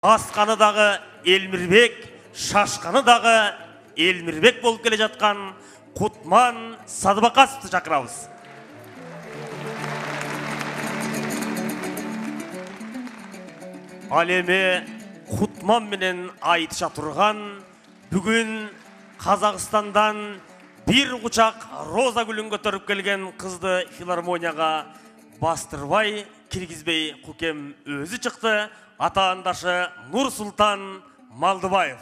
Асқаны дағы Элмирбек, шашқаны дағы Элмирбек болып келе жатқан Кутман Садыбақасовты шақырамыз. Алеме Кутман менен айтыша тұрған бүгін Қазақстандан bir құшақ роза гүлін көтеріп келген қызды филармонияға бастырбай, киргизбей Кукем өзі шықты. Ата-андашы Нұрсұлтан Малдыбаев.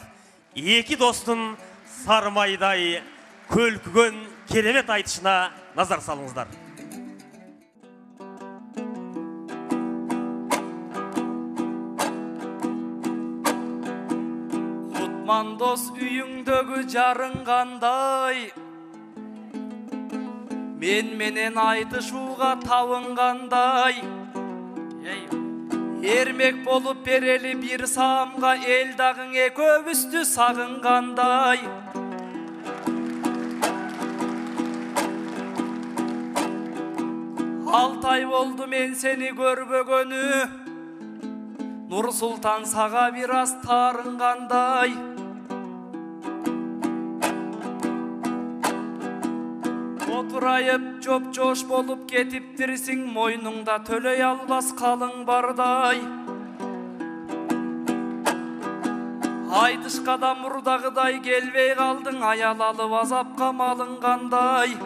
Екі достың сармайдай көлкіген керемет айтышына назар салыңыздар. Кутман дос үйіңдегі жарынғандай, менен айтышуға табынғандай, ермек болып берелі бір самға ел дағыңе көп үсті сағынғандай. Алтай болды мен сені көрбөгөнү, Нұрсұлтан саға біраз тарынғандай. Отырайып жоп-жош болып кетіптірсің, мойныңда төлей албас қалың бардай. Айтышқа да мұрдағыдай келбей қалдың, аял алып азапқа малынғандай.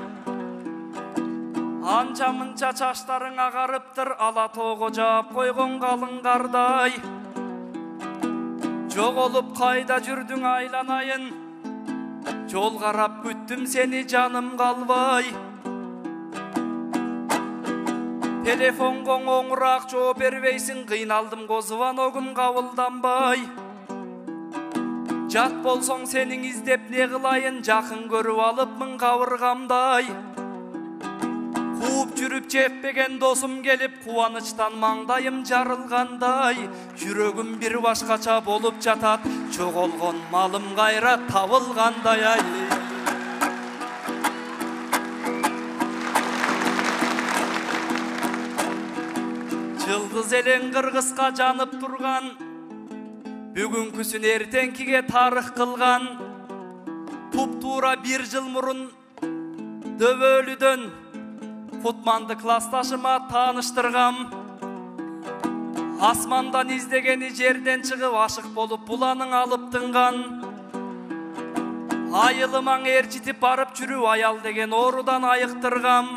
Анча-мынча чаштарың ағарыптыр, ала тоғы жап қойғын қалың қардай. Жоғолып қайда жүрдің айланайын, жол қарап күттім сені жаным қалбай. Телефонға оңырақ жооп бербейсің, қиналдым звоногым қабылданбай. Жат болсоң сенің издеп не қылайын, жақын көріп алыпмын қабырғамдай. Қуып жүріп жеппеген досым келіп, қуанычтан маңдайым жарылғандай. Жүрегім бір башқача болып жатат, жоғолған малым қайра табылғандай. Жылғыз елен қырғызға жанып тұрған, бүгінкісін ертеңкіге тарих қылған. Туп-тура бір жыл мұрын дөбөлүдөн Кутманды классташыма таныштыргам. Асмандан издегени жерден чыгып ашык болуп буланың алып тынган. Айылымаң ээрчитип барып жүрүү аял деген оорудан айыктыргам.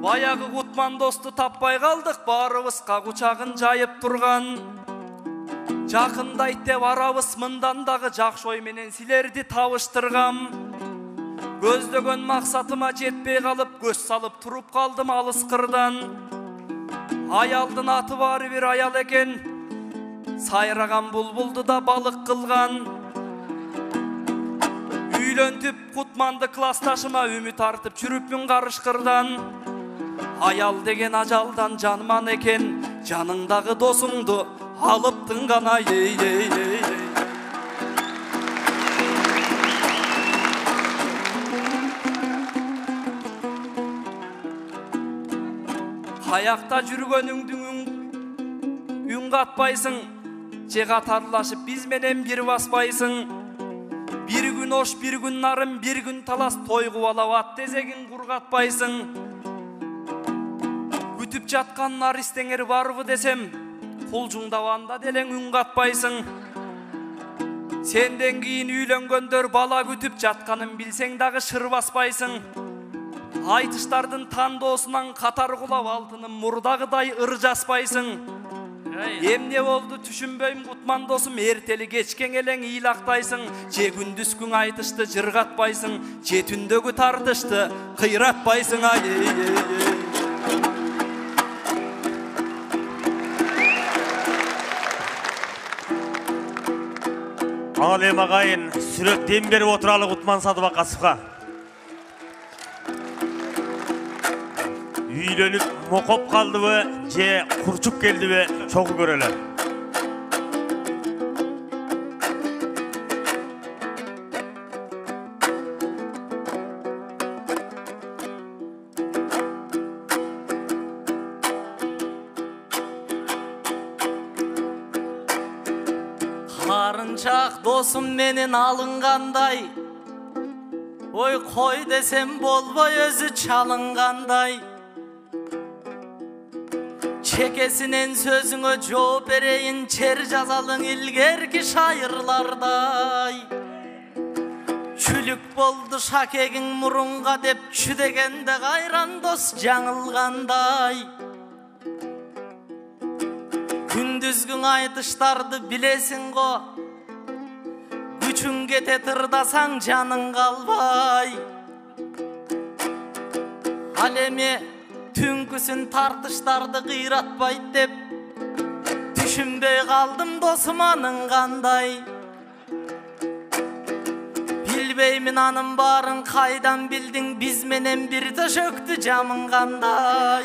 Баягы Кутман досту таппай калдык, баарыбызга кучагын жайып турган. Жакындайт деп арабыз, мындан дагы жакшы ой менен силерди табыштыргам. Көздөгөн максатыма жетпей калып, көз салып туруп калдым алыс кырдан. Аялдын аты бары бир аял экен, сайраган булбулду да балык кылган. Үйлөнтүп Кутманды классташыма үмүт артып жүрүпмүн карышкырдан. Аял деген ажалдан жанман экен, жаныңдагы досуңду алып тынган. Аяқта жүргөнүңдүң үн катпайсың, же катарлашып биз менен бир баспайсың. Бир күн ош, бир күн нарым, бир күн талас, тойгу алап ат тезегин кургатпайсың. Күтүп жаткан наристеңер барбы десем, кулжуңдабанда делең үн катпайсың. Сенден кийин үйлөнгөндөр бала күтүп жатканын билсең дагы шыр баспайсың. Айтыштардын тандоосунан катар кулап алтынын мурдагыдай ыр жаспайсың. Эмне болду түшүнбөйм Кутман досум, эртели кечкен элең ыйлактайсың. Же күндүз күн айтышты жыргатпайсың, же түндөгү тартышты кыйратпайсың. Ал эми агайын, сүрөттен берип отуралы Кутман Садыбақасовго. Үйлөнүп мокоп калдыбы, же курчуп келдиби, чогуу көрөлөр. Sarınçak dosum menin alınganday, oy koy desem bolboy özü çalınganday. Çekesinen sözüne жооп bereyin, çer жазалың ilgerki şairlarday. Çülük boldu şakegin murunga dep, çüdegende gayran dos жаңылганday. Gündüzgün aytıştardı bilesin go, güçün kete tırdasan canın kalbay. Alemi tünküsün tartıştardı kıyratbayt dep, düşünbey kaldım dosumanın kanday. Bilbeymin anın barın kaydan bildin, biz menen bir töşöktü camın kanday.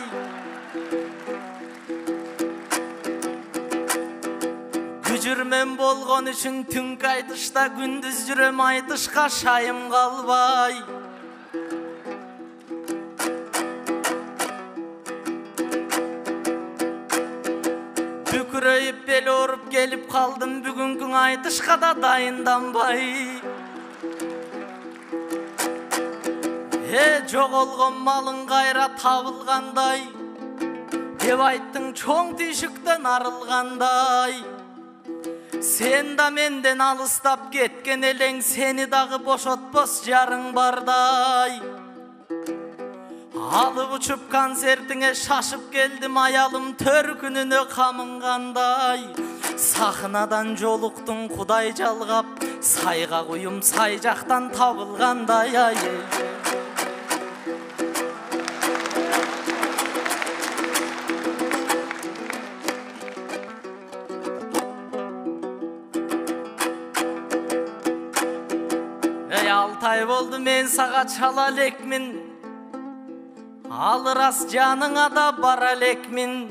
Gücürmen bolgon üçün tünk aytışta, gündüz jürem aytışka şayım kalbay. Büküreyip beli orup gelip kaldım, bugünkün aytışka da dayındanbay. Жоголгон малың кайра табылгандай, деп айттың чоң түйшүктөн арылгандай. Sen da menden alыстап кеткен элең, сени дагы бошотпос жарың бардай. Алып учуп концертиңе шашып келдим, аялым төркүнүнө камынгандай. Сахнадан жолуктуң Кудай жалгап, сайга куюм сай жактан табылгандай. Алтay болду мен сага чала элекмин, ал рас жаныңа да бара элекмин.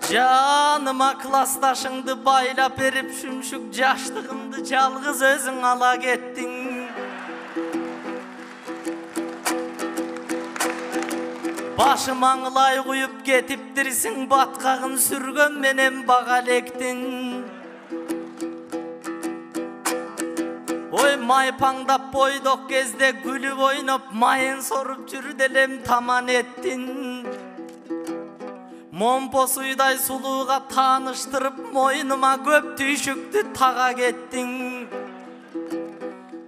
Жаныма классташыңды байлап берип, шүмшүк жаштыгымды жалгыз өзүң ала кеттиң. Башым аңылай куюп кетиптирсиң, баткагын сүргөн менен бага электиң. Oy maypаңдап бойдок кезде гүлүп ойноп, майын соруп жүрүп элем таман еттин. Момпо суйдай сулууга тааныштырып, мойнума көп түйшүктү тага кеттиң.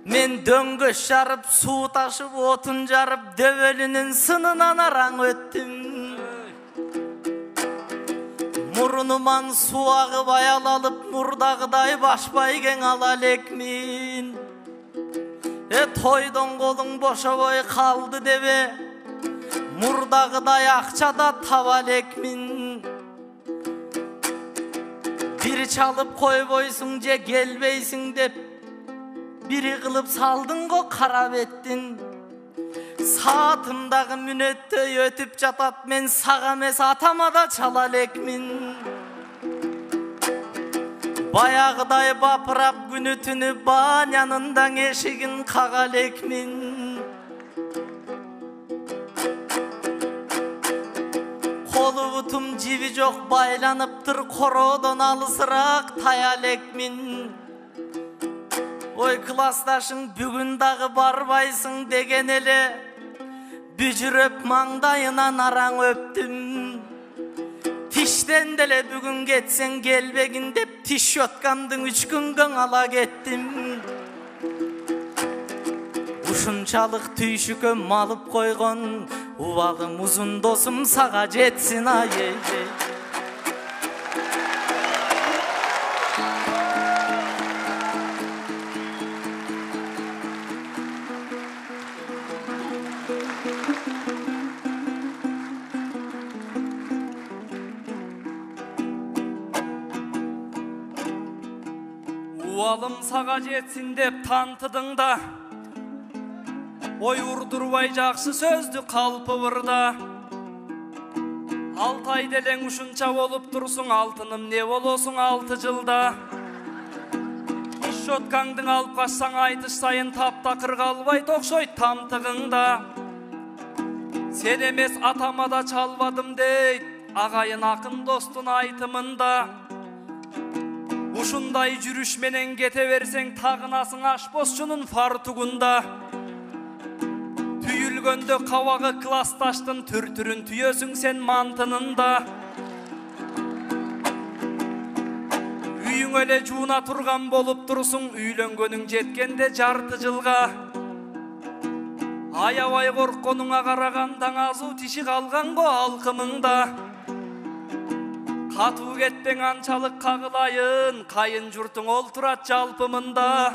Мен дөңгөш жарып, суу ташып, отун жарып, дөбөлүнүн сынынан араң өттүм. Мурунуман суу агып аялалып, мурдагыдай башпай кең ала элекмин. Тойдон колуң бошобой калды дебе, мурдагыдай акча да таба элекмин. Бир чалып койбойсуң же келбейсиң деп, бири кылып салдың го кара беттин. Saatımdagы мүнөттөй өтүп жатат, мен сага эмес атама да чала элекмин. Баягыдай бапырап күнү түнү банянындаң эшигин кага элекмин. Колу бутум жиби жок байланыптыр, короодон алысыраак тая элекмин. Ой классташың бүгүн дагы барбайсың деген эле, бүжүрөп маңдайынан араң өптүм. Тиштен деле бүгүн кетсең келбегин деп, тиш щёткамдын 3 күнгөн ала кеттим. Ушунчалык түйшүккө малып койгон, убалым узун досум сага жетсин ай. Уалым сага жетсин деп тантыдың да, ой урдурбай жакшы сөздү калпыбырда. Алтай делең ушунча болуп турсуң, алтыным не болосуң 6 жылда. Иш щёткаңдың алып качсаң, айтыш сайын таптакыр калбайт окшойт тамтыгыңда. Сен эмес атама да чалбадым дейт, агайын акын достун айтымында. Ушундай жүрүш менен кете берсең тагынасың ашпозчунун фартугунда. Түйүлгөндө кабагы классташтын түр-түрүн түйөсүң сен мантынында. Үйүң эле жууна турган болуп турсуң, үйлөнгөнүң жеткенде жарты жылга. Аябай коркконуңа караганда азуу тиши калган го алкымыңда. Катуу кетпең анчалык кагылайын, кайын журтуң олтурат жалпымында.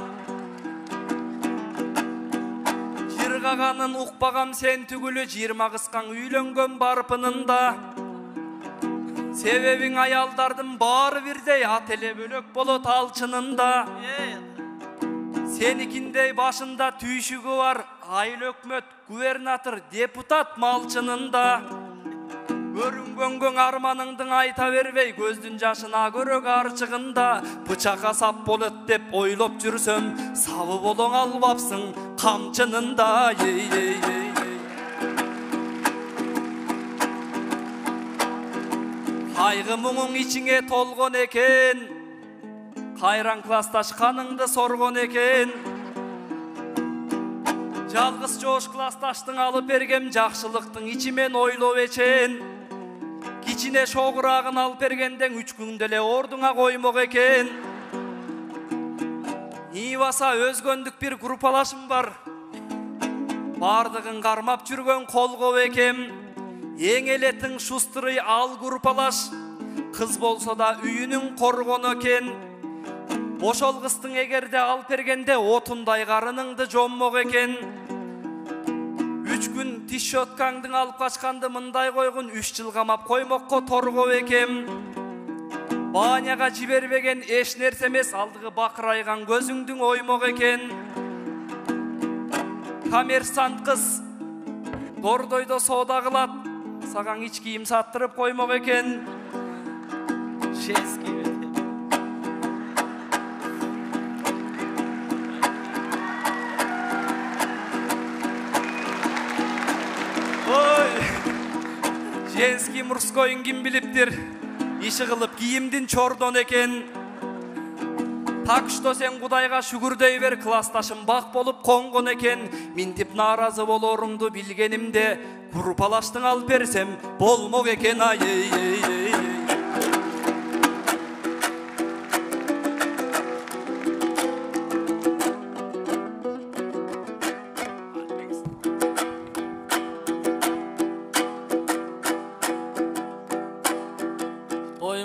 Жыргаганын укпагам сен түгүлү, 20 кыскаң үйлөнгөн барпынында. Себебиң аялдардын баары бирдей, ат эле бөлөк болот алчынында. Сеникиндей башында түйшүгү бар, айыл өкмөт, губернатор, депутат малчынында. Өрүнгөнгөн арманыңдың айта бербей, көздүн жашына көрөк арчыгында. Бычакка сап болот деп ойлоп жүрсөм, сабы болоң албапсың камчынында. Кайгы муңуң ичиңе толгон экен, кайран классташ каныңды соргон экен. Жалгыз жоош классташтың алып бергем жакшылыктың ичимен ойлоп эчен. Кичине шогурагын алып бергенден 3 күндө эле ордуңа коймок экен. Ибаса өзгөндүк бир группалашым бар. Бардыгын кармап жүргөн колго экем. Эң эле тың шустрый ал группалаш. Кыз болсо да үйүнүн коргону экен. Ошол кыздың эгерде алып бергенде отундай карыныңды жоммок экен. 3 күн тиш щеткаңдың алып качканды мындай койгун, 3 жыл камап коймокко торгоп экем. Баняга жибербеген эч нерсе эмес, алдыгы бакырайган көзүңдүң оймок экен. Коммерсант кыз дордойдо соода кылат, сагаң ич кийим саттырып коймок экен. Женский мужскойн ким билиптир, иши кылып кийимдин чордон экен. Так что сен Кудайга шүгүр дей бер, классташым бак болуп конгон экен. Минтип нааразы болорумду билгенимде, группалаштың алып берсем болмок экен.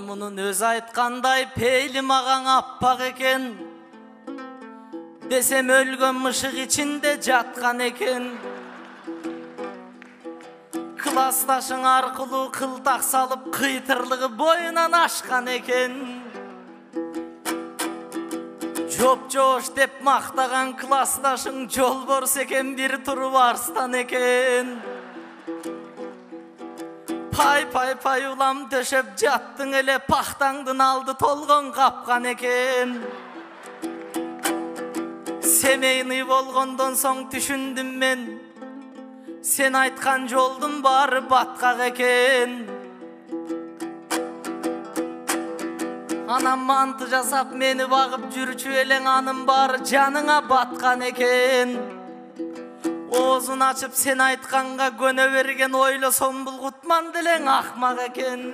Мунун өз айткандай пейли магаң аппак экен. Десем өлгөн мышык ичинде жаткан экен. Классташың аркылуу кылтак салып, кыйтырлыгы боюнан ашкан экен. Жоп-жоош деп мактаган классташың жолборс экен, бир туруп арстан экен. Пай улам төшөп жаттың эле, пахтаңдын алды толгон капкан экен. Семейный болгондон соң түшүндүм мен, сен айткан жолдун баары баткак экен. Анам манты жасап мени багып жүрчү элең, анын баары жаныңа баткан экен. Оозун ачып сен айтканга көнө берген, ойлосом бул Кутман делең акмак экен.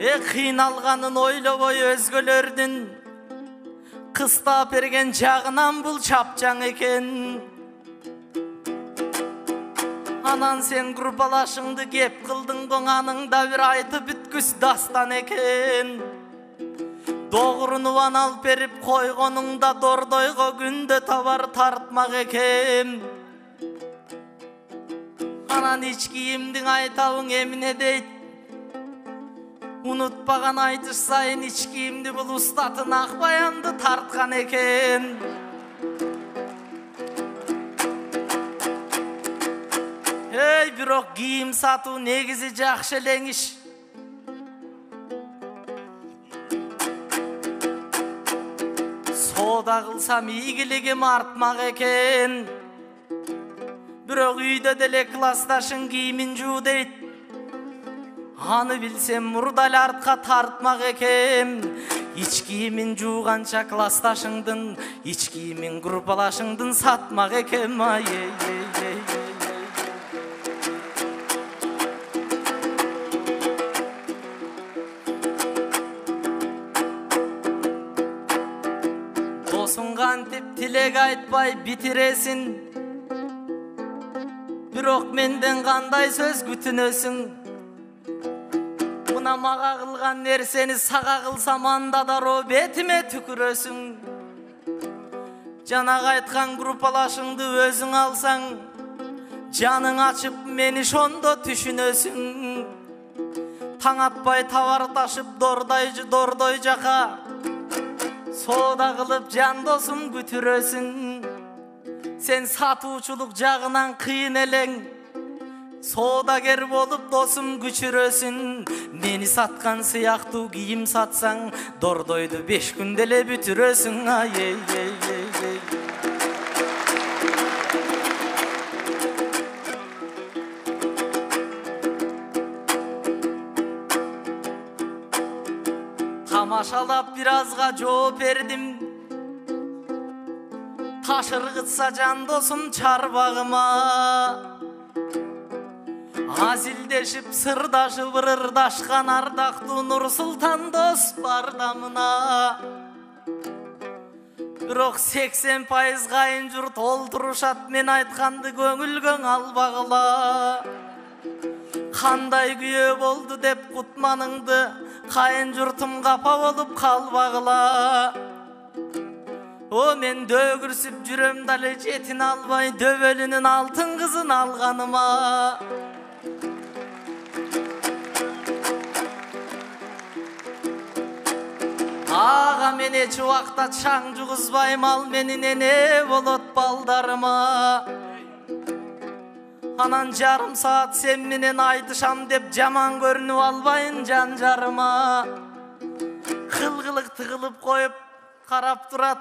Кыйналганын ойлобой өзгөлөрдүн, кыстап берген жагынан бул чапчаң экен. Анан сен группалашыңды кеп кылдың гоң, аныңда бир айтып бүткүс дастан экен. Doğrunu alып берип койгонуңда, дордойго күндө табар тартмак экен. Анан ич кийимдиң айтабың эмне дейт? Унутпаган айтыш сайын ич кийимди бул устатын Акбаянды тарткан экен. Бирок кийим сатуу негизи жакшы элең иш. Соода кылсам ийгилигим артмак экен. Бирок үйдө деле классташың кийимин жуу дейт. Аны билсем мурдал артка тартмак экем. Ич кийимин жууганча классташыңдын, ич кийимин группалашыңдын сатмак экем. Досуң кантип тилек айтпай битиресин, бирок менден кандай сөз күтүнөсүң? Мына мага кылган нерсени сага кылсам анда дароо бетиме түкүрөсүң. Жанага айткан группалашыңды өзүң алсаң, жаның ачып мени ошондо түшүнөсүң. Таң атпай товар ташып дордой жака соода кылып жан досум күтүрөсүң. Сен сатуучулук жагынан кыйын элең, соодагер болуп досум күчүрөсүң. Мени саткан сыяктуу кийим сатсаң, дордойду 5 күндө эле бүтүрөсүң. Тамашалап бир азга жооп бердим. Ташыргытса жан досум чарбагыма. Азилдешип сырдашып ырдашкан ардактуу Нурсултан дос бардамына. Бирок 80% кайын журт олтурушат мен айтканды көңүлгөң албагыла. Кандай күйөө болду деп кутманыңды кайын журтум капа болуп калбагыла. О мен дөгүрсүп жүрөм дали жетин албай дөбөлүнүн алтын кызын алганыма. Ага мен эч убакта чаң жугузбайм, ал менин эне болот балдарыма. Анан жарым саат сен менен айтышам деп жаман көрүнүп албайын жан жарыма. Кылгылык тыгылып коюп карап турат,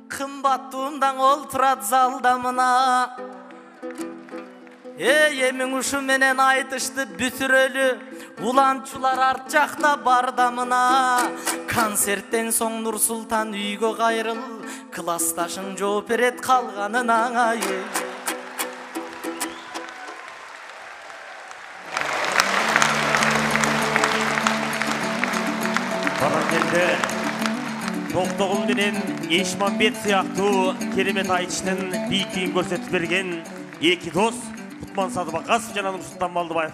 кымбаттуумдан ол турат залдамына. Эмиң ушу менен айтышты бүтүрөлү, уланчулар арт жакта бардамына. Концерттен соң Нурсултан үйгө кайрыл, классташың жооп берет калганына. Баракелде Токтогул менен Эшмамбет сыяктуу керемет айтыштын бийиктигин көрсөтүп берген эки дос Кутман Садыбакасов жана Нурсултан Малдыбаев